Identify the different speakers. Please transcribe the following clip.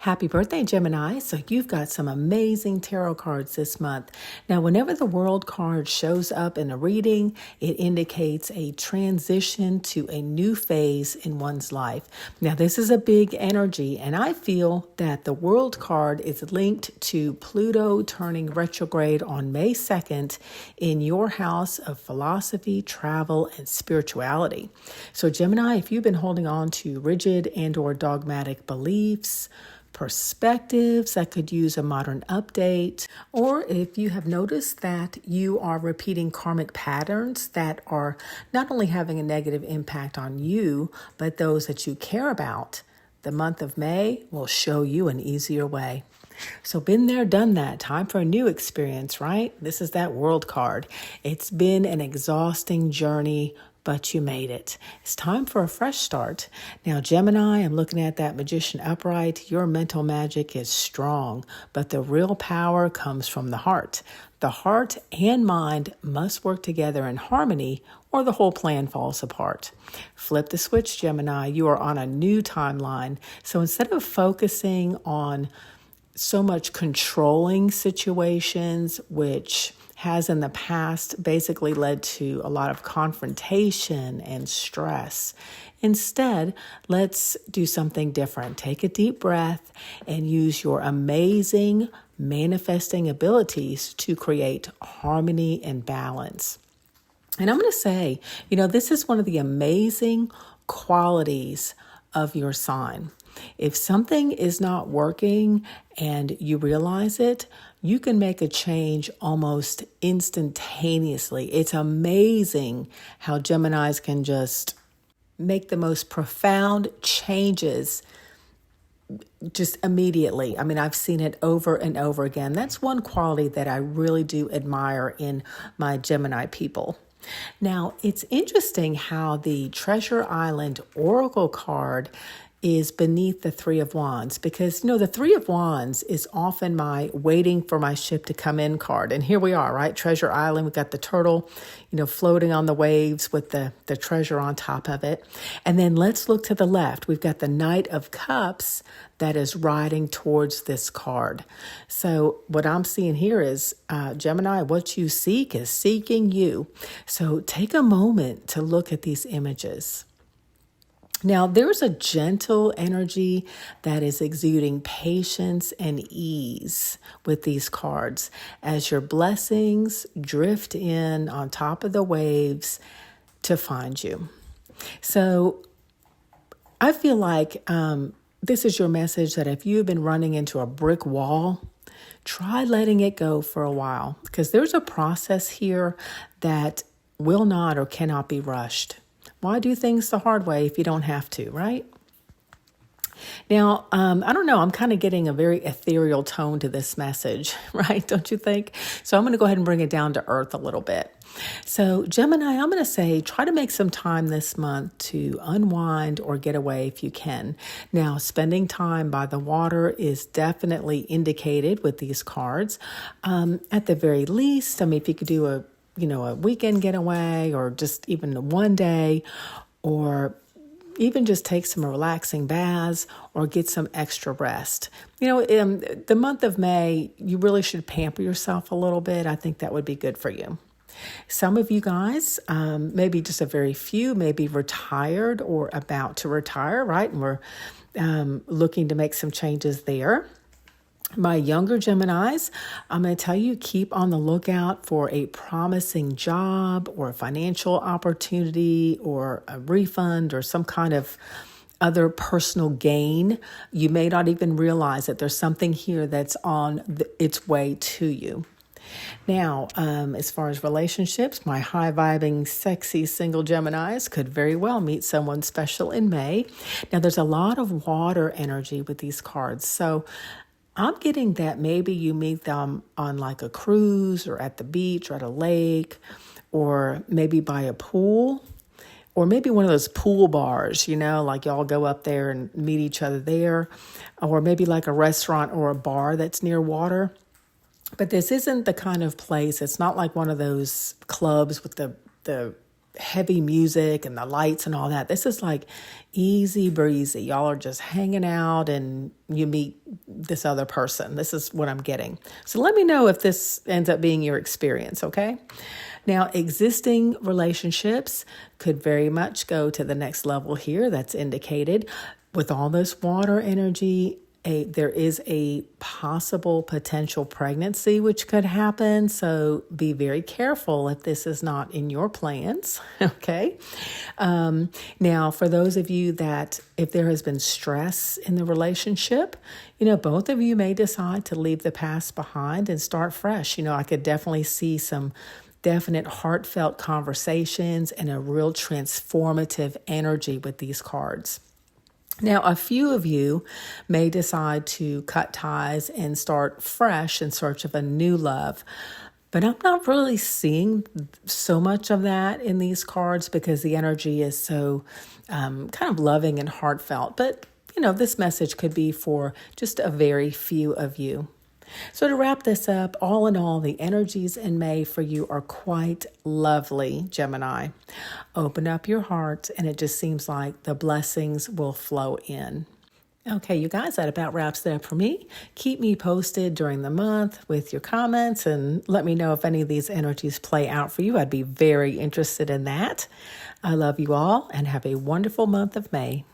Speaker 1: Happy birthday, Gemini. So you've got some amazing tarot cards this month. Now, whenever the world card shows up in a reading, it indicates a transition to a new phase in one's life. Now, this is a big energy, and I feel that the world card is linked to Pluto turning retrograde on May 2nd in your house of philosophy, travel, and spirituality. So Gemini, if you've been holding on to rigid and or dogmatic beliefs, perspectives that could use a modern update, or if you have noticed that you are repeating karmic patterns that are not only having a negative impact on you, but those that you care about, the month of May will show you an easier way. So been there, done that. Time for a new experience, right? This is that world card. It's been an exhausting journey, but you made it. It's time for a fresh start. Now, Gemini, I'm looking at that Magician upright. Your mental magic is strong, but the real power comes from the heart. The heart and mind must work together in harmony, or the whole plan falls apart. Flip the switch, Gemini. You are on a new timeline. So instead of focusing on so much controlling situations, which has in the past basically led to a lot of confrontation and stress. Instead, let's do something different. Take a deep breath and use your amazing manifesting abilities to create harmony and balance. And I'm going to say, this is one of the amazing qualities of your sign. If something is not working and you realize it, you can make a change almost instantaneously. It's amazing how Geminis can just make the most profound changes just immediately. I mean, I've seen it over and over again. That's one quality that I really do admire in my Gemini people. Now, it's interesting how the Treasure Island Oracle card is beneath the Three of Wands, because the Three of Wands is often my waiting for my ship to come in card. And here we are, right? Treasure Island, we got the turtle, floating on the waves with the treasure on top of it. And then let's look to the left. We've got the Knight of Cups that is riding towards this card. So what I'm seeing here is, Gemini, what you seek is seeking you. So take a moment to look at these images. Now, there's a gentle energy that is exuding patience and ease with these cards as your blessings drift in on top of the waves to find you. So I feel like this is your message that if you've been running into a brick wall, try letting it go for a while, because there's a process here that will not or cannot be rushed. Why do things the hard way if you don't have to, right? Now, I don't know. I'm kind of getting a very ethereal tone to this message, right? Don't you think? So I'm going to go ahead and bring it down to earth a little bit. So Gemini, I'm going to say, try to make some time this month to unwind or get away if you can. Now, spending time by the water is definitely indicated with these cards. At the very least, if you could do a weekend getaway, or just even one day, or even just take some relaxing baths or get some extra rest. In the month of May, you really should pamper yourself a little bit. I think that would be good for you. Some of you guys, maybe just a very few, maybe retired or about to retire, right? And we're looking to make some changes there. My younger Geminis, I'm going to tell you, keep on the lookout for a promising job or a financial opportunity or a refund or some kind of other personal gain. You may not even realize that there's something here that's on its way to you. Now, as far as relationships, my high-vibing, sexy single Geminis could very well meet someone special in May. Now, there's a lot of water energy with these cards, so I'm getting that maybe you meet them on like a cruise or at the beach or at a lake, or maybe by a pool, or maybe one of those pool bars, like y'all go up there and meet each other there, or maybe like a restaurant or a bar that's near water. But this isn't the kind of place, it's not like one of those clubs with the heavy music and the lights and all that. This is like easy breezy. Y'all are just hanging out and you meet this other person. This is what I'm getting. So let me know if this ends up being your experience, okay? Now, existing relationships could very much go to the next level here. That's indicated with all this water energy. There is a possible potential pregnancy which could happen. So be very careful if this is not in your plans. Okay. Now, for those of you that if there has been stress in the relationship, both of you may decide to leave the past behind and start fresh. I could definitely see some definite heartfelt conversations and a real transformative energy with these cards. Now, a few of you may decide to cut ties and start fresh in search of a new love. But I'm not really seeing so much of that in these cards because the energy is so kind of loving and heartfelt. But, this message could be for just a very few of you. So to wrap this up, all in all, the energies in May for you are quite lovely, Gemini. Open up your heart, and it just seems like the blessings will flow in. Okay, you guys, that about wraps it up for me. Keep me posted during the month with your comments and let me know if any of these energies play out for you. I'd be very interested in that. I love you all and have a wonderful month of May.